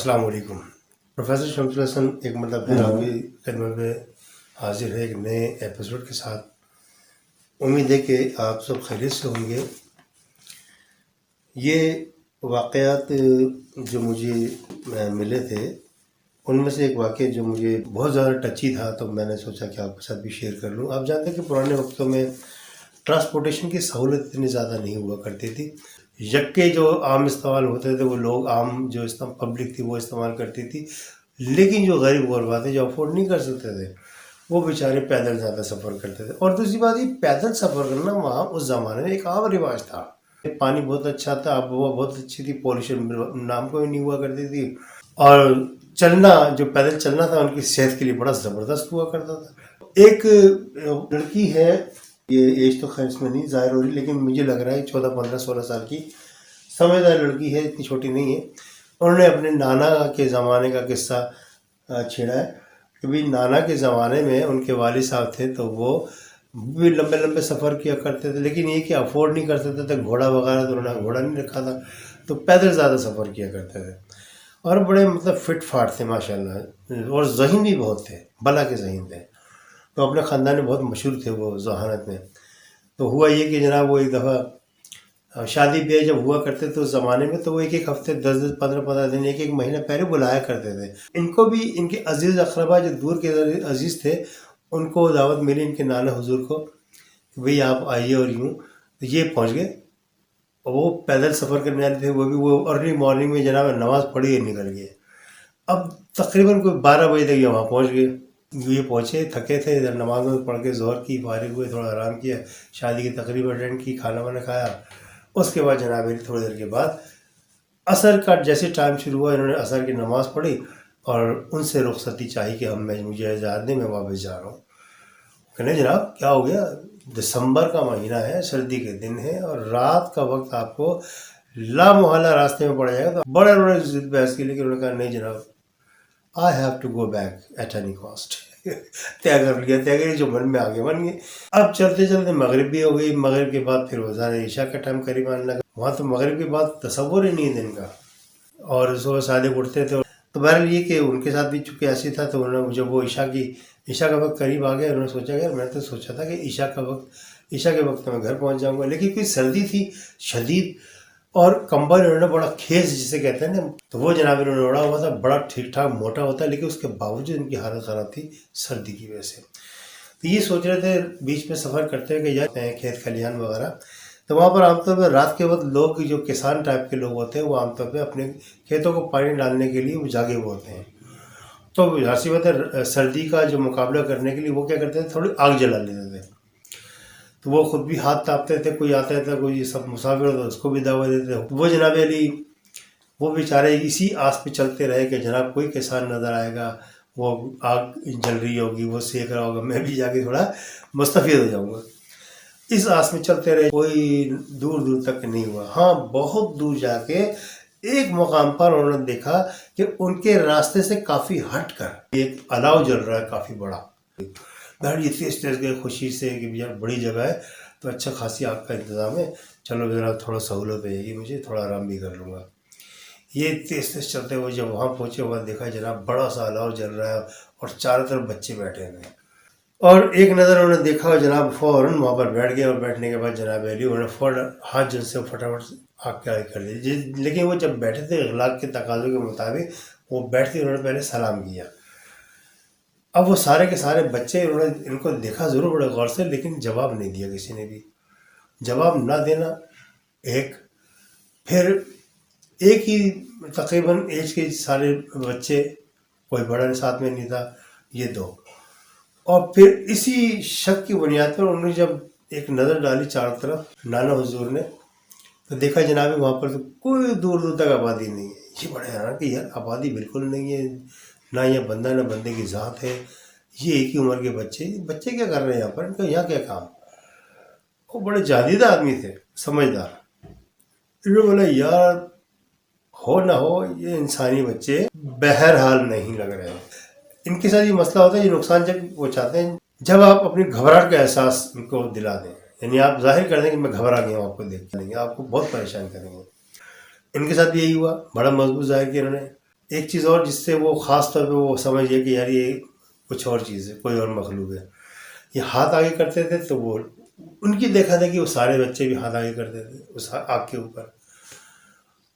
السلام علیکم۔ پروفیسر شمس الحسن ایک مرتبہ پھر آپ کی خدمت میں حاضر ہے ایک نئے ایپیسوڈ کے ساتھ۔ امید ہے کہ آپ سب خیریت سے ہوں گے۔ یہ واقعات جو مجھے ملے تھے ان میں سے ایک واقعہ جو مجھے بہت زیادہ ٹچی تھا، تو میں نے سوچا کہ آپ کے ساتھ بھی شیئر کر لوں۔ آپ جانتے ہیں کہ پرانے وقتوں میں ٹرانسپورٹیشن کی سہولت اتنی زیادہ نہیں ہوا کرتی تھی۔ یکے جو عام استعمال ہوتے تھے وہ لوگ عام جو پبلک تھی وہ استعمال کرتی تھی، لیکن جو غریب غربا تھے جو افورڈ نہیں کر سکتے تھے وہ بیچارے پیدل زیادہ سفر کرتے تھے۔ اور دوسری بات یہ پیدل سفر کرنا وہاں اس زمانے میں ایک عام رواج تھا۔ پانی بہت اچھا تھا، آب و ہوا بہت اچھی تھی، پولوشن نام کو بھی نہیں ہوا کرتی تھی، اور چلنا جو پیدل چلنا تھا ان کی صحت کے لیے بڑا زبردست ہوا کرتا تھا۔ ایک لڑکی ہے، یہ ایج تو خیر اس میں نہیں ظاہر ہو رہی، لیکن مجھے لگ رہا ہے 14 15 16 سال کی سمجھدار لڑکی ہے، اتنی چھوٹی نہیں ہے۔ انہوں نے اپنے نانا کے زمانے کا قصہ چھیڑا ہے کہ بھی نانا کے زمانے میں ان کے والد صاحب تھے تو وہ بھی لمبے لمبے سفر کیا کرتے تھے، لیکن یہ کہ افورڈ نہیں کر سکتے تھے گھوڑا وغیرہ، تو انہوں نے گھوڑا نہیں رکھا تھا، تو پیدل زیادہ سفر کیا کرتے تھے، اور بڑے فٹ فاٹ تھے ماشاءاللہ، اور ذہین بھی بہت تھے، بلا کے ذہین تھے، تو اپنے خاندان میں بہت مشہور تھے وہ ذہانت میں۔ تو ہوا یہ کہ جناب وہ ایک دفعہ شادی بیاہ جب ہوا کرتے تھے اس زمانے میں، تو وہ ایک ایک ہفتے 10 10 15 15 دن ایک ایک مہینہ پہلے بلایا کرتے تھے۔ ان کو بھی ان کے عزیز اقربا جو دور کے عزیز تھے ان کو دعوت ملی ان کے نانا حضور کو کہ بھئی آپ آئیے، اور یوں یہ پہنچ گئے۔ اور وہ پیدل سفر کرنے والے تھے، وہ بھی وہ ارلی مارننگ میں جناب نماز پڑھی اور نکل گئے۔ اب تقریباً کوئی 12 بجے تک یہ وہاں پہنچ گئے۔ یہ پہنچے، تھکے تھے، ادھر نماز میں پڑھ کے ظہر کی، فارغ ہوئے، تھوڑا آرام کیا، شادی کی تقریب اٹینڈ کی، کھانا وانا کھایا۔ اس کے بعد جناب تھوڑی دیر کے بعد عصر کا جیسے ٹائم شروع ہوا، انہوں نے عصر کی نماز پڑھی اور ان سے رخصتی چاہی کہ مجھے اجازت دیں، میں واپس جا رہا ہوں۔ کہنے جناب کیا ہو گیا؟ دسمبر کا مہینہ ہے، سردی کے دن ہے، اور رات کا وقت آپ کو لا محالہ راستے میں پڑ جائے گا۔ تو بڑے انہوں نے ضد بحث کی، لیکن انہوں نے کہا نہیں جناب، I have to go back at any cost۔ طے کر لیا، طے کر جو من میں آگے بن گئے۔ اب چلتے چلتے مغرب بھی ہو گئی، مغرب کے بعد پھر وزار عشاء کا ٹائم قریب آنے لگا۔ وہاں تو مغرب کے بعد تصور ہی نہیں دن کا، اور صبح صادق اٹھتے تھے۔ تو بہرحال یہ کہ ان کے ساتھ بھی چونکہ ایسی تھا، تو انہوں نے جب وہ عشاء کا وقت قریب آ گیا، انہوں نے سوچا کہ میں تو سوچا تھا کہ عشاء کے وقت میں گھر پہنچ جاؤں گا، لیکن کوئی سردی تھی شدید، اور کمبل انہوں نے بڑا کھیس جسے کہتے ہیں نا، تو وہ جناب انہوں نے اوڑا ہوا تھا، بڑا ٹھیک ٹھاک موٹا ہوتا ہے، لیکن اس کے باوجود ان کی حالت خراب تھی سردی کی وجہ سے۔ تو یہ سوچ رہے تھے بیچ میں سفر کرتے ہوئے کہ جاتے ہیں کھیت کھلیان وغیرہ، تو وہاں پر عام طور پہ رات کے وقت لوگ جو کسان ٹائپ کے لوگ ہوتے ہیں وہ عام طور پہ اپنے کھیتوں کو پانی ڈالنے کے لیے وہ جاگے ہوئے ہوتے ہیں۔ تو ظاہر بات ہے سردی کا جو مقابلہ کرنے کے لیے وہ کیا کرتے تھے، تھوڑی آگ جلا لیتے تھے۔ تو وہ خود بھی ہاتھ تاپتے تھے، کوئی آتا تھا، کوئی سب مسافر ہوتا اس کو بھی دعوت دیتے تھے۔ وہ جناب علی وہ بیچارے اسی آس پہ چلتے رہے کہ جناب کوئی کسان نظر آئے گا، وہ آگ جل رہی ہوگی، وہ سیک رہا ہوگا، میں بھی جا کے تھوڑا مستفید ہو جاؤں گا۔ اس آس میں چلتے رہے، کوئی دور دور تک نہیں ہوا۔ ہاں بہت دور جا کے ایک مقام پر انہوں نے دیکھا کہ ان کے راستے سے کافی ہٹ کر ایک الاؤ جل رہا ہے کافی بڑا۔ یہ تیز تیز گئے خوشی سے کہ یار بڑی جگہ ہے تو اچھا خاصی آگ کا انتظام ہے، چلو ذرا تھوڑا سہولت ہو جائے گی، مجھے تھوڑا آرام بھی کر لوں گا۔ یہ تیز تیز چلتے ہوئے جب وہاں پہنچے، وہاں دیکھا جناب بڑا سا الاؤ جل رہا ہے اور چاروں طرف بچے بیٹھے ہوئے ہیں، اور ایک نظر انہوں نے دیکھا جناب فوراً وہاں پر بیٹھ گئے، اور بیٹھنے کے بعد جناب علی انہوں نے فوراً ہاتھ جن سے فٹافٹ آگ کے آگے کر دی۔ لیکن وہ جب بیٹھے تھے اخلاق کے تقاضوں کے مطابق وہ بیٹھتے انہوں نے پہلے سلام کیا۔ اب وہ سارے کے سارے بچے انہوں نے ان کو دیکھا ضرور بڑے غور سے، لیکن جواب نہیں دیا، کسی نے بھی جواب نہ دینا پھر ایک ہی تقریباً ایج کے سارے بچے، کوئی بڑا ساتھ میں نہیں تھا، یہ دو، اور پھر اسی شک کی بنیاد پر انہوں نے جب ایک نظر ڈالی چاروں طرف نانا حضور نے، تو دیکھا جناب وہاں پر تو کوئی دور دور تک آبادی نہیں ہے۔ یہ بڑے حیران کہ یار آبادی بالکل نہیں ہے، نہ یہ بندہ نہ بندے کی ذات ہے، یہ ایک ہی عمر کے بچے کیا کر رہے ہیں یہاں پر، ان کا یہاں کیا کام؟ وہ بڑے جادیدہ آدمی تھے، سمجھدار۔ انہوں نے بولا یار ہو نہ ہو یہ انسانی بچے بہرحال نہیں لگ رہے ہیں۔ ان کے ساتھ یہ مسئلہ ہوتا ہے، یہ نقصان جب وہ چاہتے ہیں جب آپ اپنی گھبراہٹ کا احساس ان کو دلا دیں، یعنی آپ ظاہر کر دیں کہ میں گھبرا گیا ہوں، آپ کو دیکھ لیں گے، آپ کو بہت پریشان کریں گے۔ ان کے ساتھ بھی یہی ہوا، بڑا مضبوط ظاہر کیا انہوں نے، ایک چیز اور جس سے وہ خاص طور پہ وہ سمجھ گئے کہ یار یہ کچھ اور چیز ہے، کوئی اور مخلوق ہے. یہ ہاتھ آگے کرتے تھے تو وہ ان کی دیکھا تھا کہ وہ سارے بچے بھی ہاتھ آگے کرتے تھے اس آگ کے اوپر.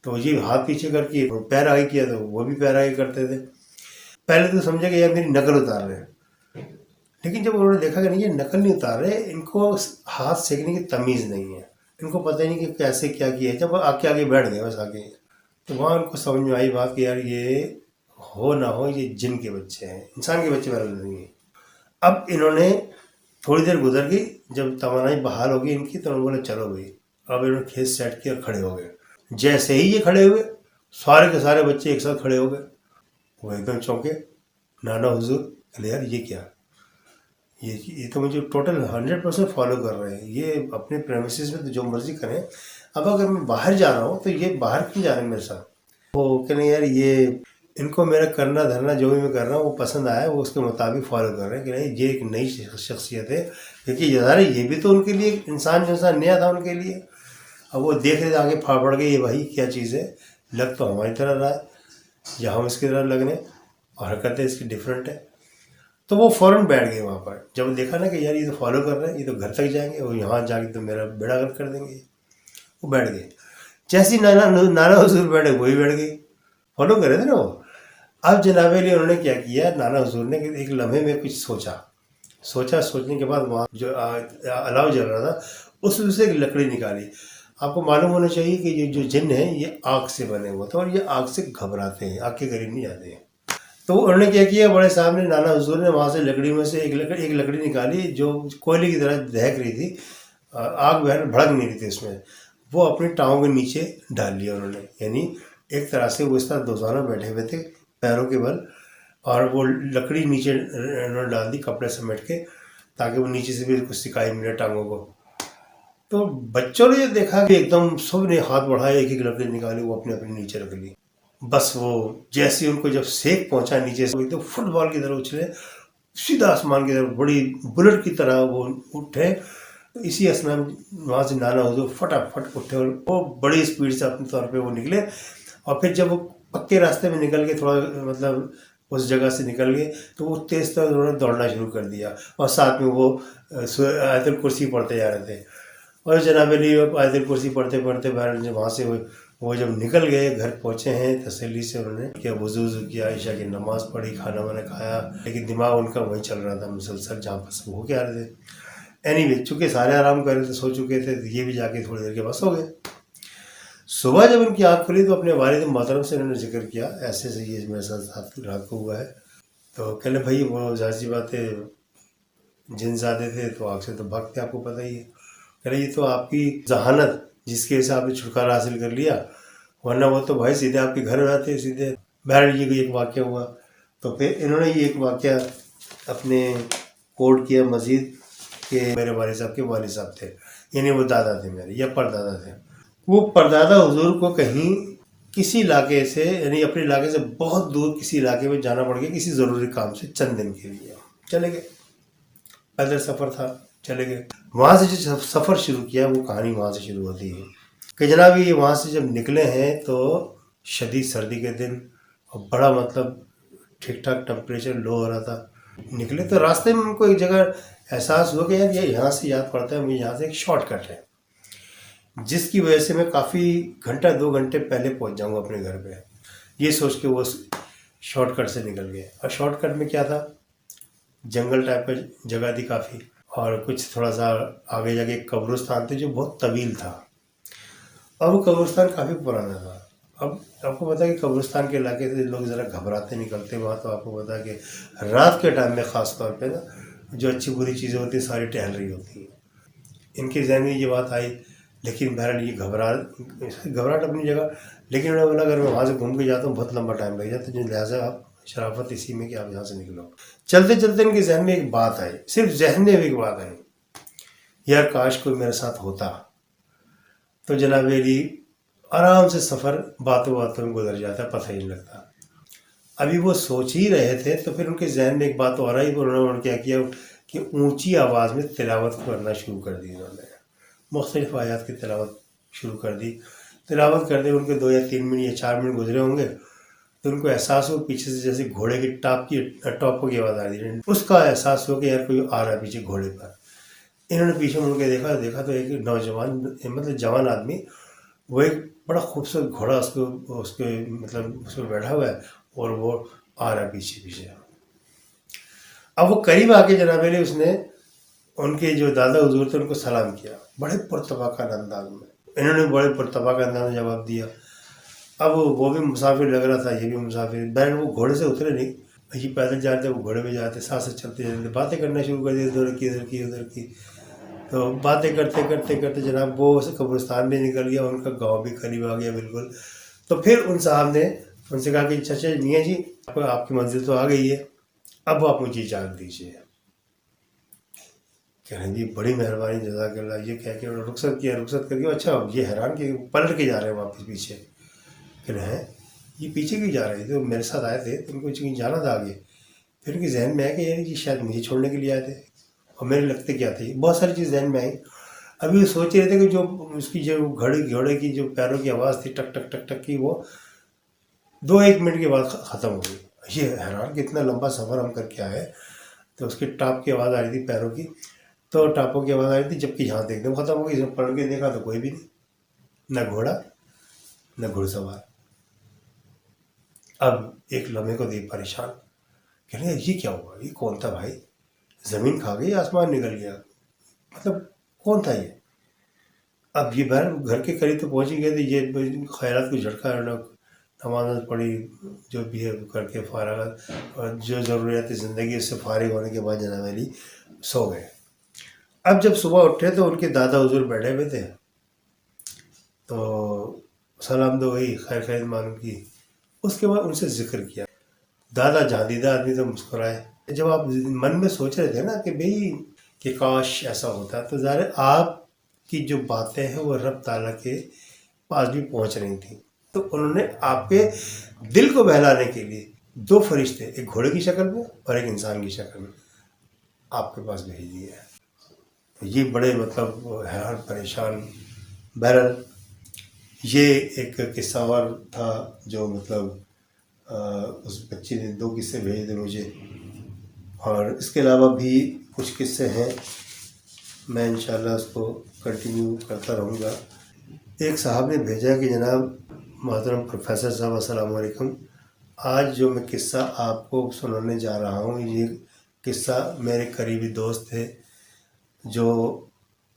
تو یہ ہاتھ پیچھے کر کے پیر آگے کیا تو وہ بھی پیر آگے کرتے تھے. پہلے تو سمجھا کہ یار میری نقل اتار رہے ہیں، لیکن جب انہوں نے دیکھا کہ نہیں یہ نقل نہیں اتار رہے، ان کو ہاتھ سیکنے کی تمیز نہیں ہے، ان کو پتہ ہی نہیں کہ کیسے کیا کیا ہے. جب وہ آگ کے آگے بیٹھ گئے بس آگے، تو وہاں ان کو سمجھ میں آئی بات کہ یار یہ ہو نہ ہو یہ جن کے بچے ہیں، انسان کے بچے والا نہیں ہیں. اب انہوں نے تھوڑی دیر گزر گئی، جب توانائی بحال ہو گئی ان کی تو انہوں نے بولا چلو بھائی. اب انہوں نے کھیت سیٹ کیا، کھڑے ہو گئے. جیسے ہی یہ کھڑے ہوئے سارے کے سارے بچے ایک ساتھ کھڑے ہو گئے. وہ ایک دم چونکے. نانا حضور یار یہ کیا، یہ تو مجھے ٹوٹل 100% فالو کر رہے ہیں، یہ اپنے پریمیسز میں تو جو مرضی کریں، اب اگر میں باہر جا رہا ہوں تو یہ باہر کیوں جا رہے ہیں میرے ساتھ. وہ کہ نہیں یار یہ ان کو میرا کرنا دھرنا جو بھی میں کر رہا ہوں وہ پسند آیا ہے، وہ اس کے مطابق فالو کر رہے ہیں کہ نہیں یہ ایک نئی شخصیت ہے. کیونکہ یہ بھی تو ان کے لیے انسان جو انسان نیا تھا ان کے لیے. اب وہ دیکھ رہے تھے آگے پھاڑ گئے، یہ بھائی کیا چیز ہے، لگ تو ہماری طرح رہا ہے یا ہم اس کی طرح لگ رہے ہیں اور حرکتیں اس کی ڈفرینٹ ہے. تو وہ فوراً بیٹھ گئے وہاں پر. جب دیکھا نا کہ یار یہ تو فالو کر رہے ہیں، یہ تو گھر تک جائیں گے اور یہاں جا کے تو میرا بیڑا گرک کر دیں گے. وہ بیٹھ گئے. جیسے نانا حضور بیٹھے وہی بیٹھ گئی، فالو کر رہے تھے نا وہ. اب جناب علی انہوں نے کیا کیا، نانا حضور نے ایک لمحے میں کچھ سوچنے کے بعد وہاں جو الاؤ جل رہا تھا اس میں سے ایک لکڑی نکالی. آپ کو معلوم ہونا چاہیے کہ یہ جو جن ہیں یہ آگ سے بنے ہوئے تھے اور یہ آگ سے گھبراتے ہیں، آگ کے قریب نہیں جاتے ہیں. تو انہوں نے کیا کیا، بڑے صاحب نے نانا حضور نے وہاں سے لکڑی میں سے ایک لکڑی نکالی جو کوئلے کی طرح دہک رہی تھی، آگ بہر بھڑک نہیں رہی تھی اس میں. وہ اپنی ٹانگوں کے نیچے ڈال لیا انہوں نے. یعنی ایک طرح سے وہ اس طرح دوزانہ بیٹھے ہوئے تھے پیروں کے بل، اور وہ لکڑی نیچے انہوں نے ڈال دی کپڑے سمیٹ کے تاکہ وہ نیچے سے بھی کچھ سکائی ملے ٹانگوں کو. تو بچوں نے یہ دیکھا کہ ایک دم سب نے ہاتھ بڑھائے، ایک ایک لکڑی نکالی، وہ اپنے نیچے رکھ لی. بس وہ جیسے ان کو جب سیک پہنچا نیچے سے تو فٹ بال کی طرح اچھلے سیدھا آسمان کی طرف، بڑی بلٹ کی طرح وہ اٹھے. اسی اسنا وہاں سے نانا حضور فٹافٹ اٹھے اور وہ بڑی اسپیڈ سے اپنے طور پہ وہ نکلے. اور پھر جب وہ پکے راستے میں نکل کے تھوڑا مطلب اس جگہ سے نکل گئے تو وہ تیز تر انہوں نے دوڑنا شروع کر دیا اور ساتھ میں وہ آیت الکرسی پڑھتے جا رہے تھے. اور جناب علی آیت الکرسی پڑھتے پڑھتے وہاں سے وہ جب نکل گئے گھر پہنچے ہیں تسلی سے، انہوں نے کیا وضو کیا، عشاء کی نماز پڑھی، کھانا وانا کھایا، لیکن دماغ ان کا وہیں چل رہا تھا مسلسل جہاں پر سب ہو کے آ رہے تھے. اینی وے چونکہ سارے آرام کر رہے تھے، سو چکے تھے، یہ بھی جا کے تھوڑی دیر کے بعد سو گئے. صبح جب ان کی آنکھ کھلی تو اپنے والد محترم سے انہوں نے ذکر کیا ایسے سے یہ میرے ساتھ رات کو ہوا ہے. تو کہہ لیں بھائی وہ ظاہر سی بات ہے جن زیادہ تھے تو آگ سے تو بھاگتے، آپ کو پتہ ہی ہے. کہہ رہے یہ تو آپ کی ذہانت جس کی وجہ سے آپ نے چھٹکارا حاصل کر لیا، ورنہ وہ تو بھائی سیدھے آپ کے گھر میں آتے سیدھے. بہرحال یہ ایک واقعہ ہوا. تو پھر انہوں نے یہ ایک واقعہ اپنے کوڈ کیا مزید کہ میرے والد صاحب کے والد صاحب تھے، یعنی وہ دادا تھے میرے یا پردادا تھے. وہ پردادا حضور کو کہیں کسی علاقے سے یعنی اپنے علاقے سے بہت دور کسی علاقے میں جانا پڑ گیا کسی ضروری کام سے، چند دن کے لیے چلے گئے. پیدل سفر تھا، چلے گئے. وہاں سے جو سفر شروع کیا وہ کہانی وہاں سے شروع ہوتی ہے کہ جناب یہ وہاں سے جب نکلے ہیں تو شدید سردی کے دن اور بڑا مطلب ٹھیک ٹھاک ٹمپریچر لو ہو رہا تھا. نکلے تو راستے میں ان کو ایک جگہ احساس ہوا کہ یار یہ یہاں سے یاد پڑتا ہے مجھے یہاں سے ایک شارٹ کٹ ہے جس کی وجہ سے میں کافی گھنٹہ 2 گھنٹے پہلے پہنچ جاؤں گا اپنے گھر پہ. یہ سوچ کے وہ شارٹ کٹ سے نکل گئے. اور شارٹ کٹ میں کیا تھا، جنگل ٹائپ کا جگہ تھی کافی، اور کچھ تھوڑا سا آگے جا کے ایک قبرستان تھے جو بہت طویل تھا، اور وہ قبرستان کافی پرانا تھا. اب آپ کو پتا ہے کہ قبرستان کے علاقے سے لوگ ذرا گھبراتے نکلتے وہاں. تو آپ کو پتا ہے کہ رات کے ٹائم میں خاص طور پہ نا جو اچھی بری چیزیں ہوتی ہیں ساری ٹہل رہی ہوتی ہیں. ان کے ذہن میں یہ بات آئی، لیکن بہرحال یہ گھبراہٹ اپنی جگہ، لیکن انہوں نے بولا اگر میں وہاں سے گھوم کے جاتا ہوں بہت لمبا ٹائم لگ جاتا ہے، لہٰذا آپ شرافت اسی میں کہ آپ یہاں سے نکلو. چلتے چلتے ان کے ذہن میں ایک بات آئی، صرف ذہن میں ایک بات آئی، یار کاش کوئی میرے ساتھ ہوتا. تو جناب علی آرام سے سفر باتوں باتوں میں گزر جاتا ہے، پتہ ہی نہیں لگتا. ابھی وہ سوچ ہی رہے تھے تو پھر ان کے ذہن میں ایک بات اور آئی. انہوں نے کیا کیا کہ اونچی آواز میں تلاوت کرنا شروع کر دی. انہوں نے مختلف آیات کی تلاوت شروع کر دی. تلاوت کرتے ان کے 2 یا 3 منٹ یا 4 منٹ گزرے ہوں گے تو ان کو احساس ہوا پیچھے سے جیسے گھوڑے کی ٹاپوں کی آواز آ رہی ہے. اس کا احساس ہوا کہ یار کوئی آ رہا ہے پیچھے گھوڑے پر. انہوں نے پیچھے مڑ کے دیکھا تو ایک نوجوان مطلب جوان آدمی وہ ایک بڑا خوبصورت گھوڑا اس پہ بیٹھا ہوا ہے اور وہ آ رہا ہے پیچھے. اب وہ قریب آ کے جناب علی اس نے ان کے جو دادا حضور تھے ان کو سلام کیا بڑے پرتپاکن انداز میں. انہوں نے بڑے پرتپاکن انداز میں جواب دیا. اب وہ بھی مسافر لگ رہا تھا، یہ بھی مسافر. بہن وہ گھوڑے سے اترے نہیں، یہ پیدل جاتے وہ گھوڑے پہ جاتے، ساتھ ساتھ چلتے جاتے، باتیں کرنا شروع کر دی ادھر کی. تو باتیں کرتے جناب وہ قبرستان بھی نکل گیا، ان کا گاؤں بھی قریب آ گیا بالکل. تو پھر ان صاحب نے ان سے کہا کہ چچا میاں جی آپ کی منزل تو آ گئی ہے، اب آپ مجھے اجازت دیجیے. کہہ رہے ہیں جی بڑی مہربانی جزاک اللہ. یہ کہہ کے رخصت کر کے. اچھا یہ حیران کہ پلٹ کے جا رہے ہیں واپس پیچھے. کہہ رہے ہیں یہ پیچھے کیوں جا رہے تھے؟ تو میرے ساتھ آئے تھے تو ان کو کہیں جانا تھا آگے. پھر ان کے ذہن میں آیا کہ یار یہ شاید مجھے چھوڑنے کے لیے آئے تھے اور میرے لگتے کیا تھے. بہت ساری چیز ذہن میں آئی. ابھی وہ سوچ رہے تھے کہ جو اس کی جو گھوڑے کی جو پیروں کی آواز تھی ٹک ٹک ٹک ٹک کی، وہ 2-1 منٹ کے بعد ختم ہو گئی. یہ حیران کہ اتنا لمبا سفر ہم کر کے آئے. تو اس کی ٹاپ کی آواز آ رہی تھی پیروں کی، تو ٹاپوں کی آواز آ رہی تھی، جبکہ یہاں سے ایک دم ختم ہو گئی. اس میں پلٹ کے دیکھا تو کوئی بھی نہیں، نہ گھوڑا نہ گھڑ سوار. اب ایک لمحے کو دیکھ پریشان، کہہ رہے ہیں یہ کیا ہوا؟ یہ کون تھا بھائی؟ زمین کھا گئی، آسمان نکل گیا، مطلب کون تھا یہ؟ اب یہ بہر گھر کے قریب تو پہنچ ہی گئے تھے. یہ خیرات کو جھٹکا نماز پڑھی جو بھی ہے کر کے فارغ، اور جو ضروریات زندگی اس سے فارغ ہونے کے بعد جناب علی سو گئے. اب جب صبح اٹھے تو ان کے دادا حضور بیٹھے ہوئے تھے. تو سلام دو ہوئی، خیر معلوم کی. اس کے بعد ان سے ذکر کیا. دادا جاندیدہ آدمی تو مسکرائے. جب آپ من میں سوچ رہے تھے نا کہ بھئی کہ کاش ایسا ہوتا، تو ظاہر آپ کی جو باتیں ہیں وہ رب تعالیٰ کے پاس بھی پہنچ رہی تھیں. تو انہوں نے آپ کے دل کو بہلانے کے لیے 2 فرشتے، ایک گھوڑے کی شکل میں اور ایک انسان کی شکل میں آپ کے پاس بھیج دیے ہیں. تو یہ بڑے مطلب حیران پریشان. بہرحال یہ ایک قصہ اور تھا جو مطلب اس بچے نے 2 قصے بھیجے تھے مجھے، اور اس کے علاوہ بھی کچھ قصے ہیں. میں انشاءاللہ اس کو کنٹینیو کرتا رہوں گا. ایک صاحب نے بھیجا کہ جناب محترم پروفیسر صاحب السلام علیکم، آج جو میں قصہ آپ کو سنانے جا رہا ہوں یہ قصہ میرے قریبی دوست تھے جو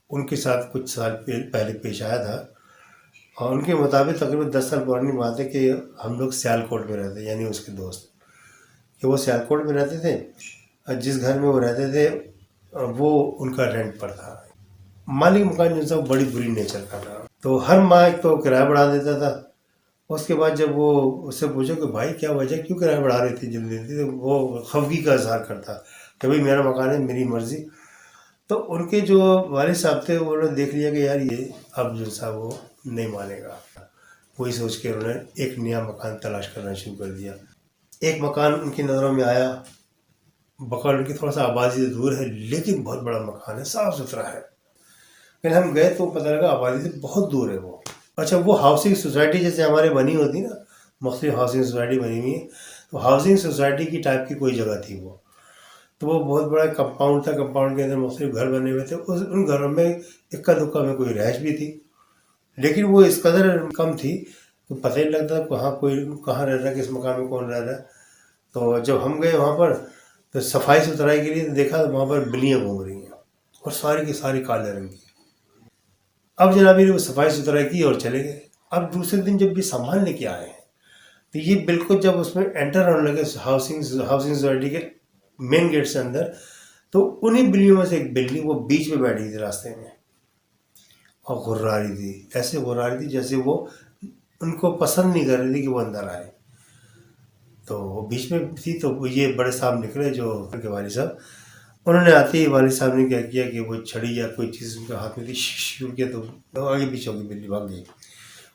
ان کے ساتھ کچھ سال پہلے پیش آیا تھا. اور ان کے مطابق تقریباً 10 سال پرانی بات ہے کہ ہم لوگ سیالکوٹ میں رہتے، یعنی اس کے دوست کہ وہ سیالکوٹ میں رہتے تھے. جس گھر میں وہ رہتے تھے وہ ان کا رینٹ پر تھا. مالک مکان جو تھا وہ بڑی بری نیچر کا تھا. تو ہر ماہ ایک تو کرایہ بڑھا دیتا تھا. اس کے بعد جب وہ اس سے پوچھا کہ بھائی کیا وجہ، کیوں کرایہ بڑھا رہی تھی جلدی جلدی، تو وہ خفگی کا اظہار کرتا کہ بھائی میرا مکان ہے، میری مرضی. تو ان کے جو والد صاحب تھے انہوں نے دیکھ لیا کہ یار یہ اب جو صاحب وہ نہیں مانے گا. وہی سوچ کے انہوں نے ایک نیا مکان تلاش کرنا شروع کر دیا. ایک مکان ان کی نظروں میں آیا، بقول ان کی تھوڑا سا آبادی سے دور ہے لیکن بہت بڑا مکان ہے، صاف ستھرا ہے. پھر ہم گئے تو پتہ لگا آبادی سے بہت دور ہے وہ. اچھا وہ ہاؤسنگ سوسائٹی جیسے ہمارے بنی ہوتی نا، مختلف ہاؤسنگ سوسائٹی بنی ہوئی ہے، تو ہاؤسنگ سوسائٹی کی ٹائپ کی کوئی جگہ تھی وہ. تو وہ بہت بڑا کمپاؤنڈ تھا، کمپاؤنڈ کے اندر مختلف گھر بنے ہوئے تھے. ان گھروں میں اکا دکا میں کوئی رہائش بھی تھی، لیکن وہ اس قدر کم تھی کہ پتہ ہی نہیں لگتا کہاں رہ رہا ہے، کس مکان میں کون رہ رہا ہے. تو جب ہم گئے وہاں پر تو صفائی ستھرائی کے لیے دیکھا تو وہاں پر بلیاں گھوم رہی ہیں اور ساری کی ساری کالے رنگ کی. اب جناب نے وہ صفائی ستھرائی کی اور چلے گئے. اب دوسرے دن جب بھی سامان لے کے آئے ہیں تو یہ بالکل جب اس میں انٹر ہونے لگے ہاؤسنگ سوسائٹی کے مین گیٹ سے اندر، تو انہیں بلیوں میں سے ایک بلی وہ بیچ میں بیٹھی تھی راستے میں اور غرا رہی تھی. ایسے غرا رہی تھی جیسے وہ ان کو پسند نہیں کر رہی تھی کہ وہ اندر آئے. تو وہ بیچ میں تھی. تو یہ بڑے صاحب نکلے جو ان کے والد صاحب، انہوں نے آتے ہی والد صاحب نے کیا کیا کہ وہ چھڑی یا کوئی چیز ان کے ہاتھ میں تھی، شروع کیا تو آگے پیچھے ہو گئی، بلی بھاگ گئی.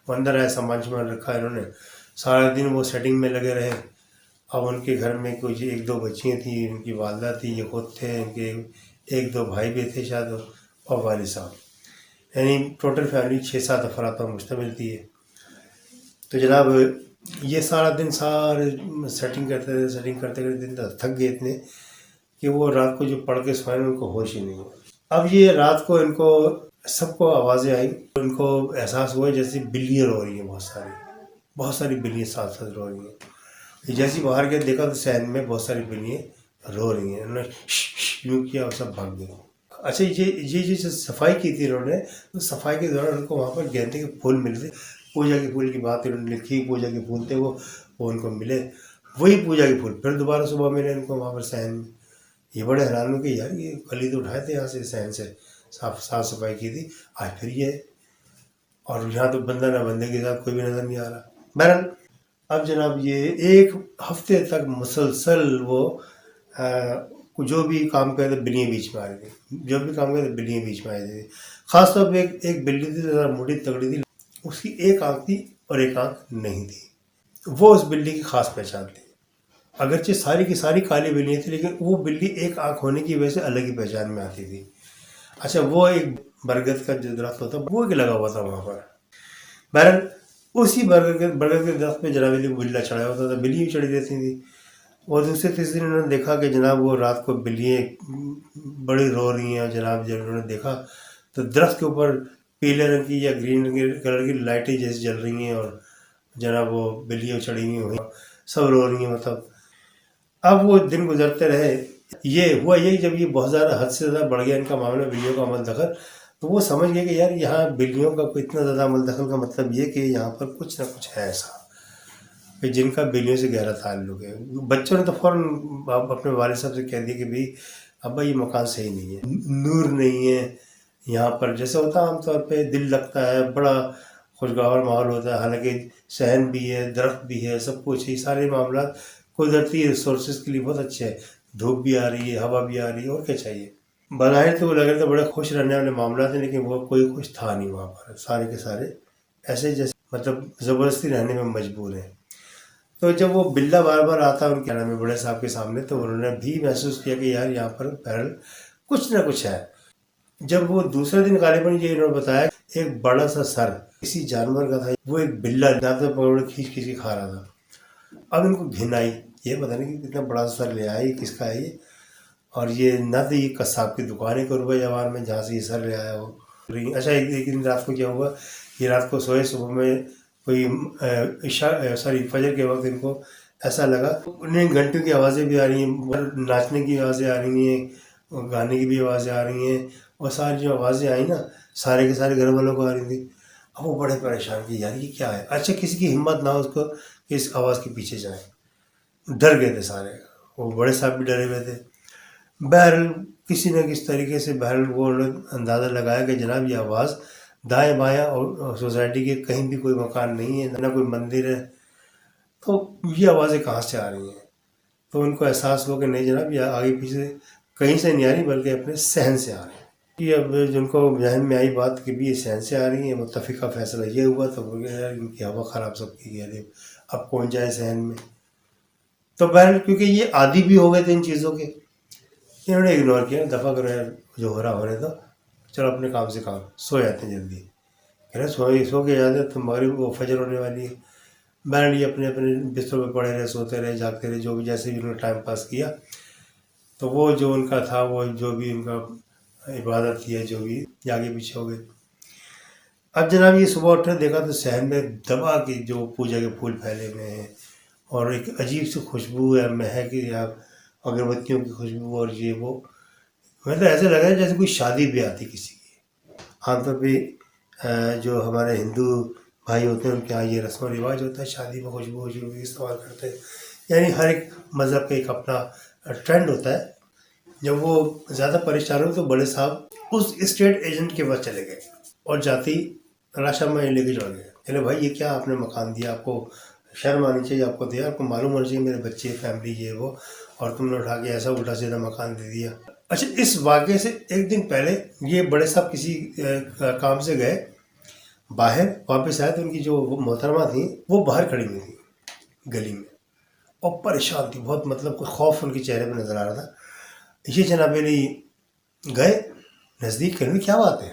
وہ اندر آئے، سامان رکھا انہوں نے، سارا دن وہ سیٹنگ میں لگے رہے. اب ان کے گھر میں کچھ 1-2 بچیاں تھیں، ان کی والدہ تھی، یہ خود تھے، ان کے 1-2 بھائی بھی تھے شاید، اور والد صاحب، یعنی ٹوٹل فیملی 6-7 افراد پر مشتمل تھی. تو جناب یہ سارا دن سارے سیٹنگ کرتے تھے، سیٹنگ کرتے کرتے دن تھک گئے اتنے کہ وہ رات کو جو پڑھ کے سوئے ان کو ہوش ہی نہیں ہوا۔ اب یہ رات کو ان کو سب کو آوازیں آئی، ان کو احساس ہوا جیسے بلیاں رو رہی ہیں، بہت ساری بلیاں ساتھ ساتھ رو رہی ہیں۔ جیسے باہر کے دیکھا تو صحن میں بہت ساری بلیاں رو رہی ہیں، انہوں نے یوں کیا اور سب بھاگ گئے۔ اچھا یہ جو صفائی کی تھی انہوں نے، تو صفائی کے دوران ان کو وہاں پر گیندے کے پھول ملے تھے، پوجا کے پھول کی بات انہوں نے لکھی، پوجا کے پھول تھے وہ ان کو ملے، وہی پوجا کے پھول پھر دوبارہ صبح ملے ان کو وہاں پر صحن میں۔ یہ بڑے حیران ہو کہ یار یہ کلی تو اٹھائے تھے یہاں سے صحن سے، صاف صفائی کی تھی، آج پھر یہ، اور یہاں تو بندہ نہ بندے کے ساتھ کوئی بھی نظر نہیں آ رہا۔ بہرحال اب جناب یہ ایک ہفتے تک مسلسل وہ جو بھی کام کرتے بلیاں بیچ میں آ رہی تھی، جو بھی کام کرتے بلیاں بیچ میں آ رہی تھی۔ خاص طور پہ ایک بلی تھی ذرا موٹی تگڑی تھی، اس کی ایک آنکھ تھی اور ایک آنکھ نہیں تھی، وہ اس بلی کی خاص پہچان تھی۔ اگرچہ ساری کی ساری کالی بلیاں تھیں لیکن وہ بلی ایک آنکھ ہونے کی وجہ سے الگ ہی پہچان میں آتی تھی۔ اچھا وہ ایک برگد کا جو درخت ہوتا وہ ایک لگا ہوا تھا وہاں پر، بہرحال اسی برگد کے درخت پہ جناب علی بلا چڑھا ہوتا تھا، بلی بھی چڑھی رہتی تھی۔ اور دوسرے تیسرے دن انہوں نے دیکھا کہ جناب وہ رات کو بلیاں بڑی رو رہی ہیں، اور جناب جب انہوں نے دیکھا تو درخت کے اوپر پیلے رنگ کی یا گرین کلر کی لائٹیں جیسے جل رہی ہیں، اور جناب وہ بلیاں چڑھی ہوئی ہیں، سب رو رہی ہیں مطلب۔ اب وہ دن گزرتے رہے، یہ ہوا یہ جب یہ بہت زیادہ حد سے زیادہ بڑھ گیا ان کا معاملہ بلیوں کا عمل دخل، تو وہ سمجھ گئے کہ یار یہاں بلیوں کا کوئی اتنا زیادہ عمل دخل کا مطلب یہ کہ یہاں پر کچھ نہ کچھ ہے ایسا کہ جن کا بلیوں سے گہرا تعلق ہے۔ بچوں نے تو فوراً اپنے والد صاحب سے کہہ دیا کہ بھائی ابا یہ مکان صحیح نہیں ہے، نور نہیں ہے یہاں پر، جیسے ہوتا عام طور پہ دل لگتا ہے، بڑا خوشگوار ماحول ہوتا ہے، حالانکہ صحن بھی ہے، درخت بھی ہے، سب کچھ ہے، سارے معاملات قدرتی ریسورسز کے لیے بہت اچھے ہیں، دھوپ بھی آ رہی ہے، ہوا بھی آ رہی ہے، اور کیا چاہیے۔ بظاہر تو وہ لگ رہے تھے بڑے خوش رہنے والے معاملات ہیں، لیکن وہ کوئی خوش تھا نہیں وہاں پر، سارے کے سارے ایسے جیسے مطلب زبردستی رہنے میں مجبور ہیں۔ تو جب وہ بلا بار بار آتا ان کے نام میں بڑے صاحب کے سامنے، تو انہوں نے بھی محسوس کیا کہ یار یہاں پر بہرحال کچھ نہ کچھ ہے۔ جب وہ دوسرے دن غالباً یہ انہوں نے بتایا ایک بڑا سا سر کسی جانور کا تھا، وہ ایک بلا دانتوں پکڑ کھینچ کے کھا رہا تھا۔ اب ان کو گھن آئی، یہ پتہ نہیں کہ کتنا بڑا سا سر لے آیا، یہ کس کا ہے یہ، اور یہ نہ تو یہ قصاب کی دکان ہے قربہ جوار میں جہاں سے یہ سر لے آیا ہو۔ اچھا ایک دن رات کو کیا ہوا، یہ رات کو سوئے، صبح میں کوئی فجر کے وقت ان کو ایسا لگا انہیں گھنٹوں کی آوازیں بھی آ رہی ہیں، ناچنے کی آوازیں آ رہی ہیں، گانے کی بھی آوازیں آ رہی ہیں، اور ساری جو آوازیں آئیں نا سارے کے سارے گھر والوں کو آ رہی تھیں۔ اب وہ بڑے پریشان کہ یار یہ کیا ہے۔ اچھا کسی کی ہمت نہ ہو اس کو کہ اس آواز کے پیچھے جائیں، ڈر گئے تھے سارے، وہ بڑے صاحب بھی ڈرے ہوئے تھے۔ بہرحال کسی نہ کسی طریقے سے بہرحال وہ اندازہ لگایا کہ جناب یہ آواز دائیں بائیں اور سوسائٹی کے کہیں بھی کوئی مکان نہیں ہے، نہ کوئی مندر ہے، تو یہ آوازیں کہاں سے آ رہی ہیں۔ تو ان کو احساس ہوا کہ نہیں جناب یہ آگے پیچھے کہیں سے نہیں آ رہی بلکہ اپنے صحن سے آ رہی ہیں۔ یہ اب جن کو ذہن میں آئی بات کہ بھی یہ صحن سے آ رہی ہیں، متفقہ فیصلہ یہ ہوا تو یار ان کی ہوا خراب سب کی گئی، اب کون جائے صحن میں۔ تو بہرحال کیونکہ یہ عادی بھی ہو گئے تھے ان چیزوں کے، انہوں نے اگنور کیا، دفعہ کرو یار جو ہو رہا ہونے دو، چلو اپنے کام سے کام، سو جاتے ہیں جلدی، کہہ رہے سو کے جاتے تو مغرب وہ فجر ہونے والی ہے۔ بہرحال یہ اپنے اپنے بستروں پہ پڑے رہے، سوتے رہے، جاگتے رہے، جو بھی جیسے بھی انہوں نے ٹائم پاس کیا۔ تو وہ جو ان کا تھا، وہ جو بھی ان کا عبادت تھی، جو بھی آگے پیچھے ہو گئے۔ اب جناب یہ صبح اٹھے دیکھا تو صحن میں دبا کے جو پوجا کے پھول پھیلے ہوئے ہیں، اور ایک عجیب سی خوشبو ہے، مہک یا اگربتیوں کی خوشبو، اور یہ وہ مطلب ایسے لگ رہا ہے جیسے کوئی شادی بھی آتی کسی کی۔ عام طور پہ جو ہمارے ہندو بھائی ہوتے ہیں ان کے یہاں یہ رسم و رواج ہوتا ہے، شادی میں خوشبو استعمال کرتے ہیں، یعنی ہر ایک مذہب کا ایک اپنا ٹرینڈ ہوتا ہے۔ جب وہ زیادہ پریشان ہوئے تو بڑے صاحب اس اسٹیٹ ایجنٹ کے پاس چلے گئے اور جاتی راشا میں لے کے چڑھ گئے، کہنے بھائی یہ کیا آپ نے مکان دیا، آپ کو شرم آنی چاہیے، آپ کو دیا، آپ کو معلوم ہونا چاہیے میرے بچے فیملی یہ وہ، اور تم نے اٹھا کے ایسا الٹا سیدھا مکان دے دیا۔ اچھا اس واقعے سے ایک دن پہلے یہ بڑے صاحب کسی کام سے گئے باہر، واپس آئے تو ان کی جو محترمہ تھیں وہ باہر کھڑی ہوئی تھیں گلی میں، اور پریشان تھی بہت، مطلب کوئی خوف ان کے چہرے پہ نظر آ رہا تھا۔ یہ جناب علی گئے نزدیک، کہنے کیا بات ہے،